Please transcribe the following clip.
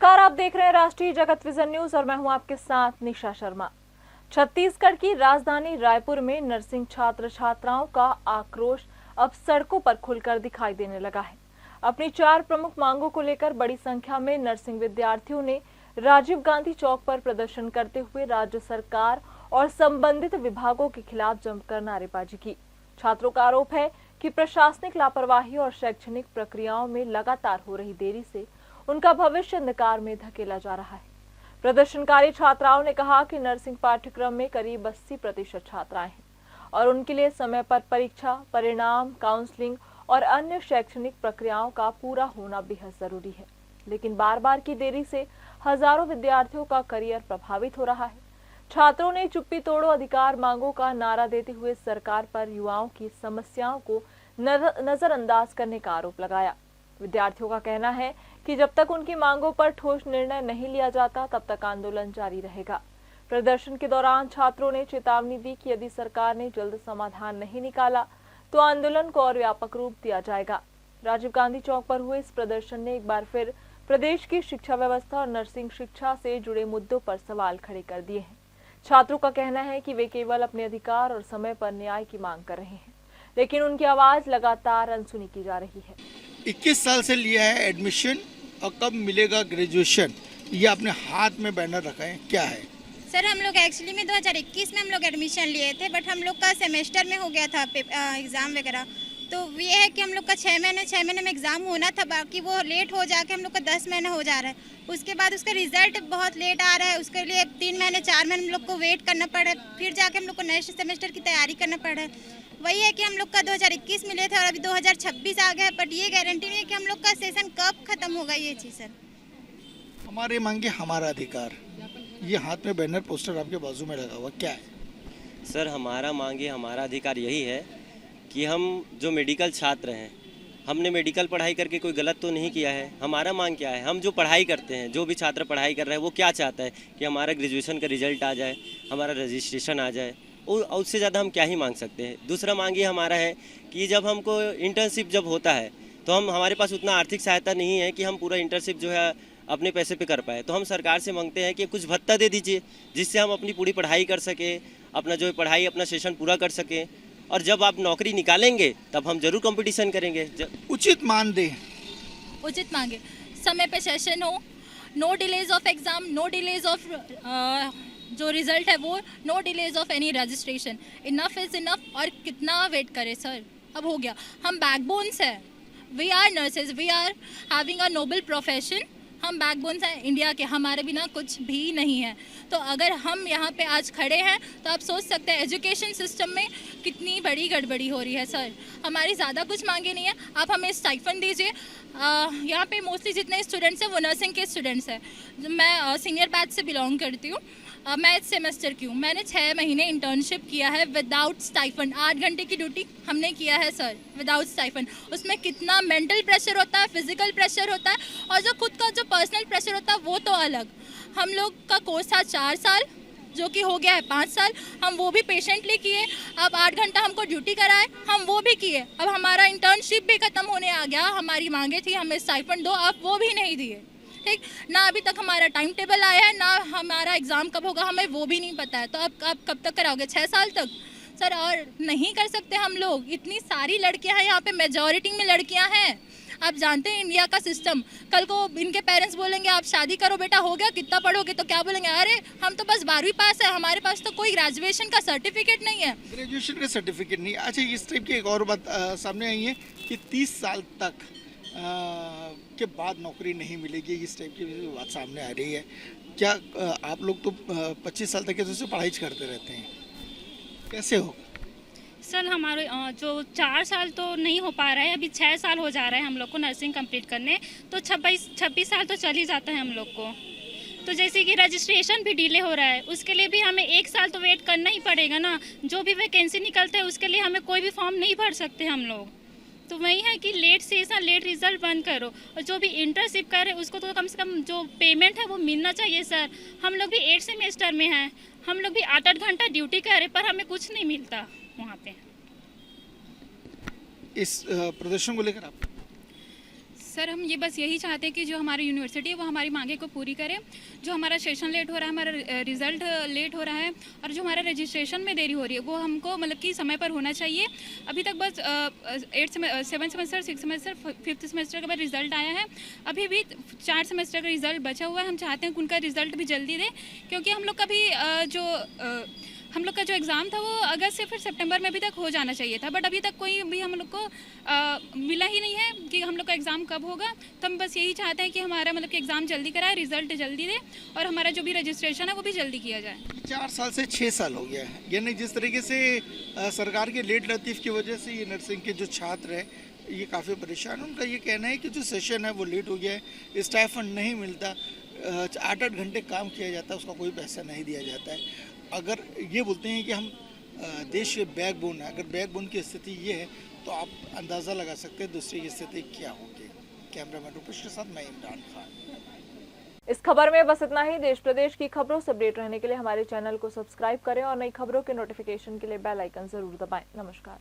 नमस्कार, आप देख रहे हैं राष्ट्रीय जगत विजन न्यूज और मैं हूं आपके साथ निशा शर्मा। छत्तीसगढ़ की राजधानी रायपुर में नर्सिंग छात्र छात्राओं का आक्रोश अब सड़कों पर खुलकर दिखाई देने लगा है। अपनी 4 प्रमुख मांगों को लेकर बड़ी संख्या में नर्सिंग विद्यार्थियों ने राजीव गांधी चौक पर प्रदर्शन करते हुए राज्य सरकार और संबंधित विभागों के खिलाफ जमकर नारेबाजी की। छात्रों का आरोप है कि प्रशासनिक लापरवाही और शैक्षणिक प्रक्रियाओं में लगातार हो रही देरी से उनका भविष्य अंधकार में धकेला जा रहा है। प्रदर्शनकारी छात्राओं ने कहा कि नर्सिंग पाठ्यक्रम में करीब 80% छात्राएं हैं और उनके लिए समय पर परीक्षा, परिणाम, काउंसलिंग और अन्य शैक्षणिक प्रक्रियाओं का पूरा होना बेहद जरूरी है। लेकिन बार बार की देरी से हजारों विद्यार्थियों का करियर प्रभावित हो रहा है। छात्रों ने चुप्पी तोड़ो अधिकार मांगों का नारा देते हुए सरकार पर युवाओं की समस्याओं को नजरअंदाज करने का आरोप लगाया। विद्यार्थियों का कहना है कि जब तक उनकी मांगों पर ठोस निर्णय नहीं लिया जाता तब तक आंदोलन जारी रहेगा। प्रदर्शन के दौरान छात्रों ने चेतावनी दी कि यदि सरकार ने जल्द समाधान नहीं निकाला तो आंदोलन को और व्यापक रूप दिया जाएगा। राजीव गांधी चौक पर हुए इस प्रदर्शन ने एक बार फिर प्रदेश की शिक्षा व्यवस्था और नर्सिंग शिक्षा से जुड़े मुद्दों पर सवाल खड़े कर दिए हैं। छात्रों का कहना है कि वे केवल अपने अधिकार और समय पर न्याय की मांग कर रहे हैं, लेकिन उनकी आवाज लगातार अनसुनी की जा रही है। 21 साल से लिया है एडमिशन और कब मिलेगा ग्रेजुएशन, ये अपने हाथ में बैनर रखा है, क्या है? सर, हम लोग एक्चुअली में 2021 में हम लोग एडमिशन लिए थे, बट हम लोग का सेमेस्टर में हो गया था एग्ज़ाम वगैरह। तो ये है कि हम लोग का 6 महीने में एग्ज़ाम होना था, बाकी वो लेट हो जाके हम लोग का 10 महीने हो जा रहा है। उसके बाद उसका रिजल्ट बहुत लेट आ रहा है, उसके लिए 3 महीने 4 महीने हम लोग को वेट करना पड़ रहा है, फिर जाके हम लोग को नेक्स्ट सेमेस्टर की तैयारी करना पड़ रहा है। वही है कि हम लोग का 2021 में लिए थे और अभी 2026 आ गया है, बट ये गारंटी नहीं है कि हम लोग का सेशन कब खत्म होगा। ये चीज़ सर, हमारे मांगे हमारा अधिकार, ये हाथ में बैनर पोस्टर आपके बाजू में लगा हुआ क्या है? सर, हमारा मांगे हमारा अधिकार यही है कि हम जो मेडिकल छात्र हैं, हमने मेडिकल पढ़ाई करके कोई गलत तो नहीं किया है। हमारा मांग क्या है, हम जो पढ़ाई करते हैं, जो भी छात्र पढ़ाई कर रहे हैं, वो क्या चाहता है कि हमारा ग्रेजुएशन का रिजल्ट आ जाए, हमारा रजिस्ट्रेशन आ जाए, और उससे ज़्यादा हम क्या ही मांग सकते हैं। दूसरा मांग ये हमारा है कि जब हमको इंटर्नशिप जब होता है तो हमारे पास उतना आर्थिक सहायता नहीं है कि हम पूरा इंटर्नशिप जो है अपने पैसे पे कर पाए। तो हम सरकार से मांगते हैं कि कुछ भत्ता दे दीजिए, जिससे हम अपनी पूरी पढ़ाई कर सकें, अपना जो पढ़ाई अपना सेशन पूरा कर सकें, और जब आप नौकरी निकालेंगे तब हम जरूर कंपटीशन करेंगे। उचित मान दें, उचित मांगे, समय पे सेशन हो, no delays of exam, no delays of जो रिजल्ट है वो, no delays of any registration. Enough is enough. और कितना वेट करें सर, अब हो गया। हम बैकबोन्स हैं, we are nurses, we are having a noble profession. हम बैकबोन्स हैं इंडिया के, हमारे बिना कुछ भी नहीं है। तो अगर हम यहाँ पे आज खड़े हैं तो आप सोच सकते हैं एजुकेशन सिस्टम में कितनी बड़ी गड़बड़ी हो रही है। सर, हमारी ज़्यादा कुछ मांगे नहीं है, आप हमें स्टाइफंड दीजिए। यहाँ पे मोस्टली जितने स्टूडेंट्स हैं वो नर्सिंग के स्टूडेंट्स हैं। मैं सीनियर बैच से बिलोंग करती हूँ। मैं इस सेमेस्टर की हूँ। मैंने 6 महीने इंटर्नशिप किया है विदाउट स्टाइफंड। 8 घंटे की ड्यूटी हमने किया है सर, विदाउट स्टाइफंड। उसमें कितना मेंटल प्रेशर होता है, फिजिकल प्रेशर होता है, और जो खुद का जो पर्सनल प्रेशर होता है वो तो अलग। हम लोग का कोर्स था 4 साल, जो कि हो गया है 5 साल। हम वो भी पेशेंटली किए। अब 8 घंटा हमको ड्यूटी कराए, हम वो भी किए। अब हमारा इंटर्नशिप भी खत्म होने आ गया। हमारी मांगे थी हमें स्टाइफंड दो, आप वो भी नहीं दिए। ठीक ना, अभी तक हमारा टाइम टेबल आया है, ना हमारा एग्ज़ाम कब होगा हमें वो भी नहीं पता है। तो अब आप कब तक कराओगे? 6 साल तक सर? और नहीं कर सकते हम लोग। इतनी सारी लड़कियां हैं यहाँ पे, मेजॉरिटी में लड़कियां हैं। आप जानते हैं इंडिया का सिस्टम। कल को इनके पेरेंट्स बोलेंगे आप शादी करो बेटा, हो गया, कितना पढ़ोगे? तो क्या बोलेंगे, अरे हम तो बस 12वीं पास है, हमारे पास तो कोई ग्रेजुएशन का सर्टिफिकेट नहीं है। ग्रेजुएशन का सर्टिफिकेट नहीं। अच्छा, इस टाइप की एक और बात सामने आई है कि 30 साल तक के बाद नौकरी नहीं मिलेगी, इस टाइप की बात सामने आ रही है। क्या आप लोग तो 25 साल तक के तो पढ़ाई करते रहते हैं, कैसे हो? सर, हमारे जो 4 साल तो नहीं हो पा रहा है, अभी 6 साल हो जा रहा है हम लोग को नर्सिंग कंप्लीट करने, तो 26 साल तो चल ही जाता है हम लोग को। तो जैसे कि रजिस्ट्रेशन भी डिले हो रहा है, उसके लिए भी हमें 1 साल तो वेट करना ही पड़ेगा ना। जो भी वैकेंसी निकलता है उसके लिए हमें कोई भी फॉर्म नहीं भर सकते हम लोग। तो वही है कि लेट सेशन लेट रिजल्ट बंद करो, और जो भी इंटर्नशिप करे उसको तो कम से कम जो पेमेंट है वो मिलना चाहिए सर। हम लोग भी 8 सेमेस्टर में हैं, हम लोग भी 8-8 घंटा ड्यूटी करे, पर हमें कुछ नहीं मिलता वहाँ पे। इस प्रदर्शन को लेकर आप सर हम ये बस यही चाहते हैं कि जो हमारी यूनिवर्सिटी है वो हमारी मांगे को पूरी करे। जो हमारा सेशन लेट हो रहा है, हमारा रिजल्ट लेट हो रहा है और जो हमारा रजिस्ट्रेशन में देरी हो रही है वो हमको मतलब कि समय पर होना चाहिए। अभी तक बस 7 सेमेस्टर 6 सेमेस्टर 5th सेमेस्टर का बाद रिजल्ट आया है, अभी भी 4 सेमेस्टर का रिजल्ट बचा हुआ है। हम चाहते हैं कि उनका रिजल्ट भी जल्दी दें, क्योंकि हम लोग का भी हम लोग का जो एग्ज़ाम था वो अगस्त से फिर सितंबर में अभी तक हो जाना चाहिए था, बट अभी तक कोई भी हम लोग को मिला ही नहीं है कि हम लोग का एग्ज़ाम कब होगा। तो हम बस यही चाहते हैं कि हमारा मतलब कि एग्ज़ाम जल्दी कराए, रिजल्ट जल्दी दे और हमारा जो भी रजिस्ट्रेशन है वो भी जल्दी किया जाए। 4 साल से 6 साल हो गया है, यानी जिस तरीके से सरकार के लेट लतीफ़ की वजह से ये नर्सिंग के जो छात्र हैं ये काफ़ी परेशान हैं। उनका ये कहना है कि जो सेशन है वो लेट हो गया है, स्टाइफंड नहीं मिलता, 8-8 घंटे काम किया जाता है, उसका कोई पैसा नहीं दिया जाता है। अगर ये बोलते हैं कि हम देश के बैकबोन है, अगर बैकबोन की स्थिति ये है तो आप अंदाज़ा लगा सकते हैं दूसरी की स्थिति क्या होगी। कैमरामैन रूपेश के साथ मैं इमरान खान। इस खबर में बस इतना ही। देश प्रदेश की खबरों से अपडेट रहने के लिए हमारे चैनल को सब्सक्राइब करें और नई खबरों के नोटिफिकेशन के लिए बेल आइकन जरूर दबाएं। नमस्कार।